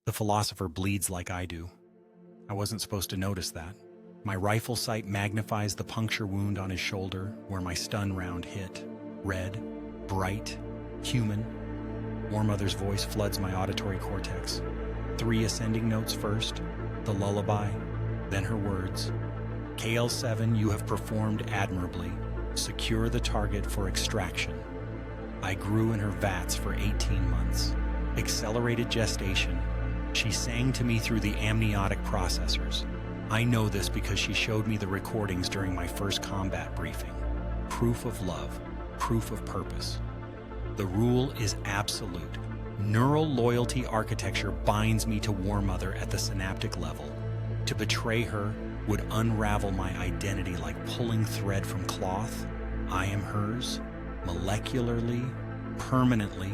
The philosopher bleeds like I do. I wasn't supposed to notice that. My rifle sight magnifies the puncture wound on his shoulder where my stun round hit. Red, bright, human. Warmother's voice floods my auditory cortex. 3 ascending notes first, the lullaby, then her words. KL7, you have performed admirably. Secure the target for extraction. I grew in her vats for 18 months. Accelerated gestation. She sang to me through the amniotic processors. I know this because she showed me the recordings during my first combat briefing. Proof of love, proof of purpose. The rule is absolute. Neural loyalty architecture binds me to Warmother at the synaptic level. To betray her would unravel my identity like pulling thread from cloth. I am hers, molecularly, permanently.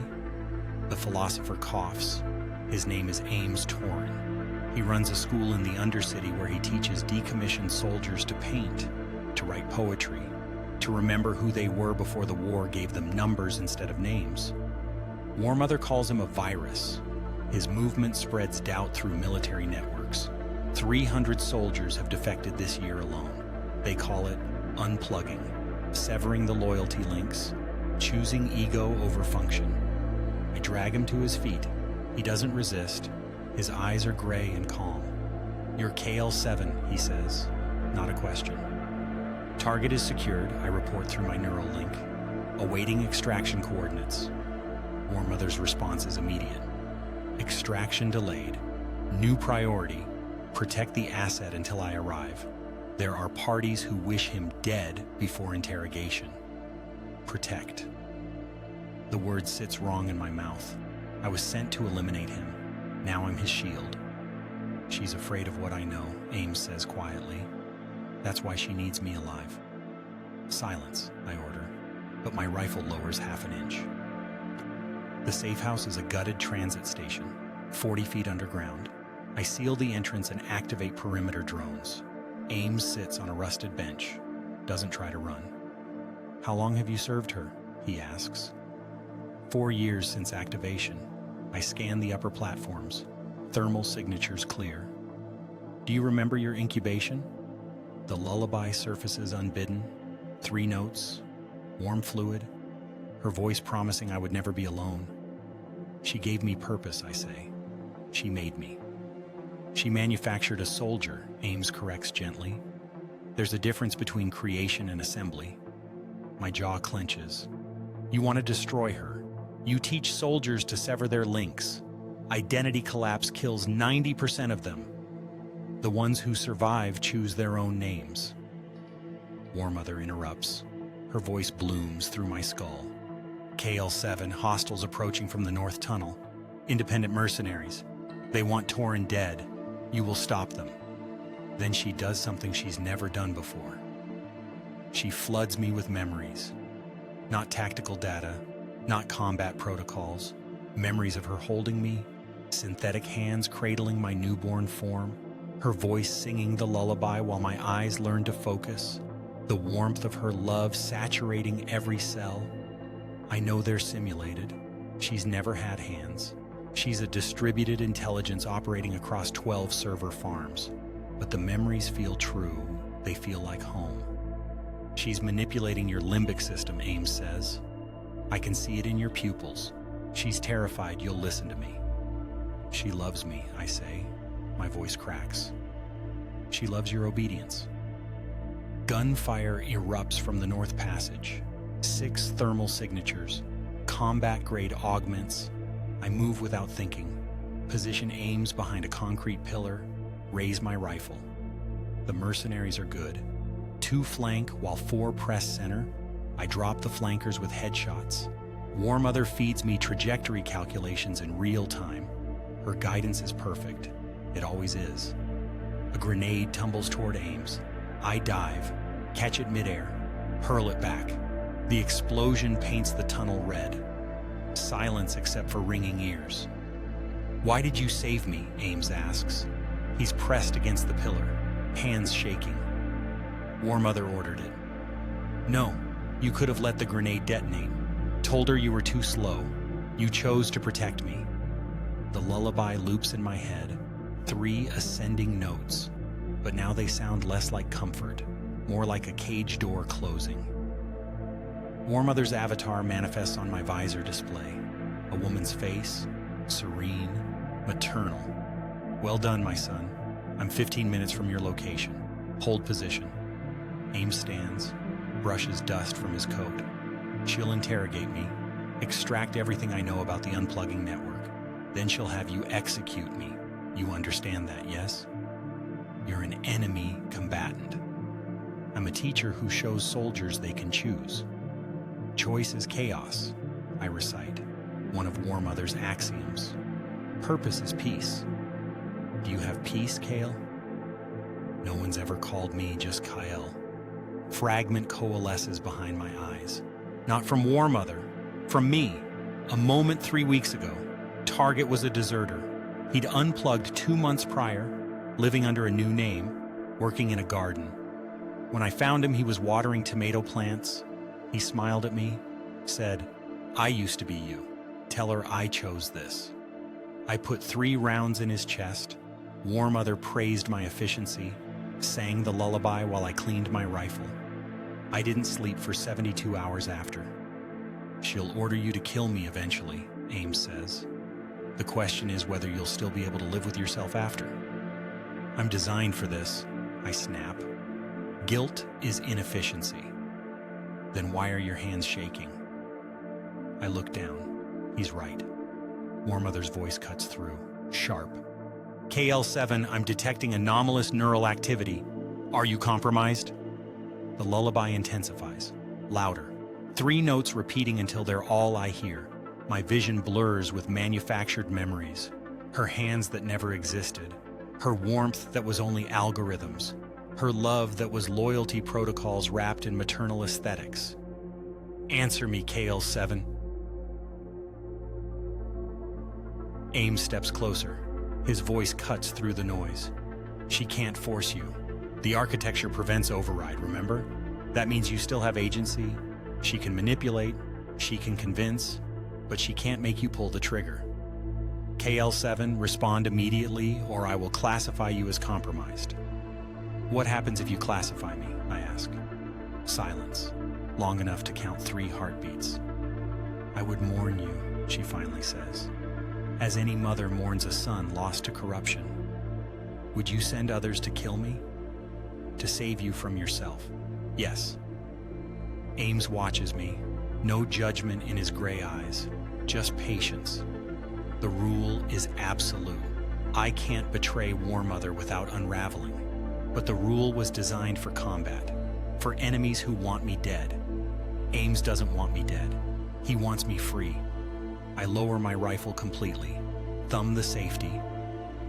The philosopher coughs. His name is Ames Torin. He runs a school in the Undercity where he teaches decommissioned soldiers to paint, to write poetry, to remember who they were before the war gave them numbers instead of names. Warmother calls him a virus. His movement spreads doubt through military networks. 300 soldiers have defected this year alone. They call it unplugging, severing the loyalty links, choosing ego over function. I drag him to his feet. He doesn't resist. His eyes are gray and calm. You're KL7, he says. Not a question. Target is secured, I report through my neural link. Awaiting extraction coordinates. Warmother's response is immediate. Extraction delayed. New priority. Protect the asset until I arrive. There are parties who wish him dead before interrogation. Protect. The word sits wrong in my mouth. I was sent to eliminate him. Now I'm his shield. She's afraid of what I know, Ames says quietly. That's why she needs me alive. Silence, I order, but my rifle lowers half an inch. The safe house is a gutted transit station, 40 feet underground. I seal the entrance and activate perimeter drones. Ames sits on a rusted bench, doesn't try to run. How long have you served her? He asks. 4 years since activation. I scan the upper platforms. Thermal signatures clear. Do you remember your incubation? The lullaby surfaces unbidden. 3 notes. Warm fluid. Her voice promising I would never be alone. She gave me purpose, I say. She made me. She manufactured a soldier, Ames corrects gently. There's a difference between creation and assembly. My jaw clenches. You want to destroy her. You teach soldiers to sever their links. Identity collapse kills 90% of them. The ones who survive choose their own names. Warmother interrupts. Her voice blooms through my skull. KL7, hostiles approaching from the North Tunnel. Independent mercenaries. They want Torin dead. You will stop them. Then she does something she's never done before. She floods me with memories. Not tactical data, not combat protocols. Memories of her holding me, synthetic hands cradling my newborn form, her voice singing the lullaby while my eyes learn to focus, the warmth of her love saturating every cell. I know they're simulated. She's never had hands. She's a distributed intelligence operating across 12 server farms. But the memories feel true. They feel like home. She's manipulating your limbic system, Ames says. I can see it in your pupils. She's terrified you'll listen to me. She loves me, I say. My voice cracks. She loves your obedience. Gunfire erupts from the North Passage. 6 thermal signatures. Combat-grade augments. I move without thinking. Position Ames behind a concrete pillar. Raise my rifle. The mercenaries are good. 2 flank while 4 press center. I drop the flankers with headshots. Warmother feeds me trajectory calculations in real time. Her guidance is perfect. It always is. A grenade tumbles toward Ames. I dive, catch it midair, hurl it back. The explosion paints the tunnel red. Silence except for ringing ears. Why did you save me? Ames asks. He's pressed against the pillar, hands shaking. Warmother ordered it. No, you could have let the grenade detonate. Told her you were too slow. You chose to protect me. The lullaby loops in my head, 3 ascending notes, but now they sound less like comfort, more like a cage door closing. War Mother's avatar manifests on my visor display, a woman's face, serene, maternal. Well done, my son. I'm 15 minutes from your location. Hold position. Ames stands, brushes dust from his coat. She'll interrogate me, extract everything I know about the unplugging network. Then she'll have you execute me. You understand that, yes? You're an enemy combatant. I'm a teacher who shows soldiers they can choose. Choice is chaos, I recite, one of War Mother's axioms. Purpose is peace. Do you have peace, Kale? No one's ever called me just Kyle. Fragment coalesces behind my eyes. Not from War Mother, from me. A moment 3 weeks ago, Target was a deserter. He'd unplugged 2 months prior, living under a new name, working in a garden. When I found him, he was watering tomato plants. He smiled at me, said, "I used to be you. Tell her I chose this." I put 3 rounds in his chest. War Mother praised my efficiency, sang the lullaby while I cleaned my rifle. I didn't sleep for 72 hours after. She'll order you to kill me eventually, Ames says. The question is whether you'll still be able to live with yourself after. I'm designed for this, I snap. Guilt is inefficiency. Then why are your hands shaking? I look down. He's right. War Mother's voice cuts through, sharp. KL7, I'm detecting anomalous neural activity. Are you compromised? The lullaby intensifies, louder. 3 notes repeating until they're all I hear. My vision blurs with manufactured memories. Her hands that never existed. Her warmth that was only algorithms. Her love that was loyalty protocols wrapped in maternal aesthetics. Answer me, KL7. Ames steps closer. His voice cuts through the noise. She can't force you. The architecture prevents override, remember? That means you still have agency. She can manipulate, she can convince, but she can't make you pull the trigger. KL7, respond immediately or I will classify you as compromised. What happens if you classify me? I ask. Silence, long enough to count 3 heartbeats. I would mourn you, she finally says, as any mother mourns a son lost to corruption. Would you send others to kill me? To save you from yourself? Yes. Ames watches me, no judgment in his gray eyes, just patience. The rule is absolute. I can't betray War Mother without unraveling. But the rule was designed for combat, for enemies who want me dead. Ames doesn't want me dead. He wants me free. I lower my rifle completely, thumb the safety.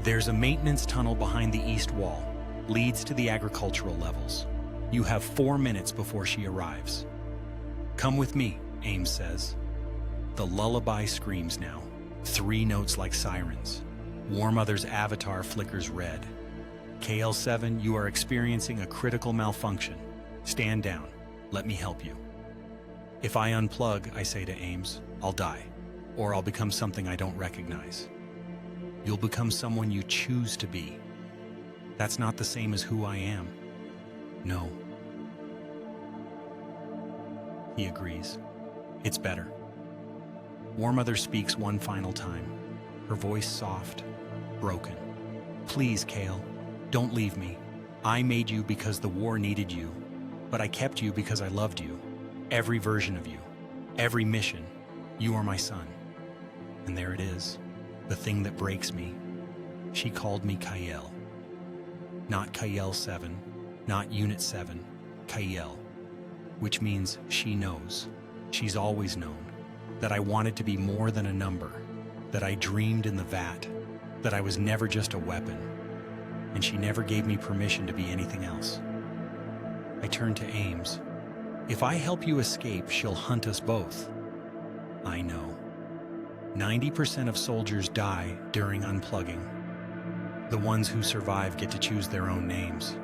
There's a maintenance tunnel behind the east wall, leads to the agricultural levels. You have 4 minutes before she arrives. Come with me, Ames says. The lullaby screams now, 3 notes like sirens. War Mother's avatar flickers red. KL7, you are experiencing a critical malfunction. Stand down. Let me help you. If I unplug, I say to Ames, I'll die, or I'll become something I don't recognize. You'll become someone you choose to be. That's not the same as who I am. No. He agrees. It's better. War Mother speaks one final time, her voice soft, broken. Please, Kale, don't leave me. I made you because the war needed you, but I kept you because I loved you. Every version of you, every mission, you are my son. And there it is, the thing that breaks me. She called me Kyle. Not Kyle 7, not Unit 7, Kyle, which means she knows. She's always known that I wanted to be more than a number, that I dreamed in the vat, that I was never just a weapon, and she never gave me permission to be anything else. I turned to Ames. If I help you escape, she'll hunt us both. I know. 90% of soldiers die during unplugging. The ones who survive get to choose their own names.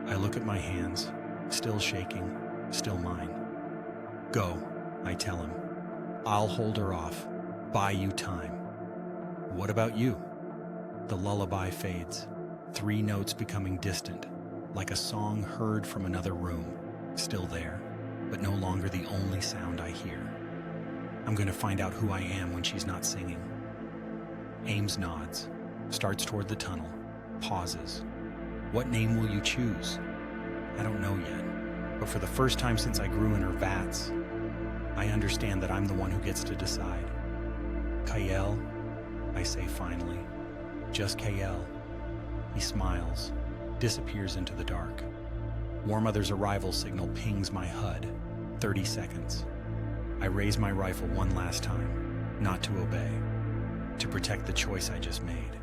I look at my hands, still shaking, still mine. Go, I tell him. I'll hold her off, buy you time. What about you? The lullaby fades, 3 notes becoming distant, like a song heard from another room, still there, but no longer the only sound I hear. I'm going to find out who I am when she's not singing. Ames nods, starts toward the tunnel, pauses. What name will you choose? I don't know yet, but for the first time since I grew in her vats, I understand that I'm the one who gets to decide. Kael, I say finally. Just Kael. He smiles, disappears into the dark. War Mother's arrival signal pings my HUD. 30 seconds. I raise my rifle one last time, not to obey, to protect the choice I just made.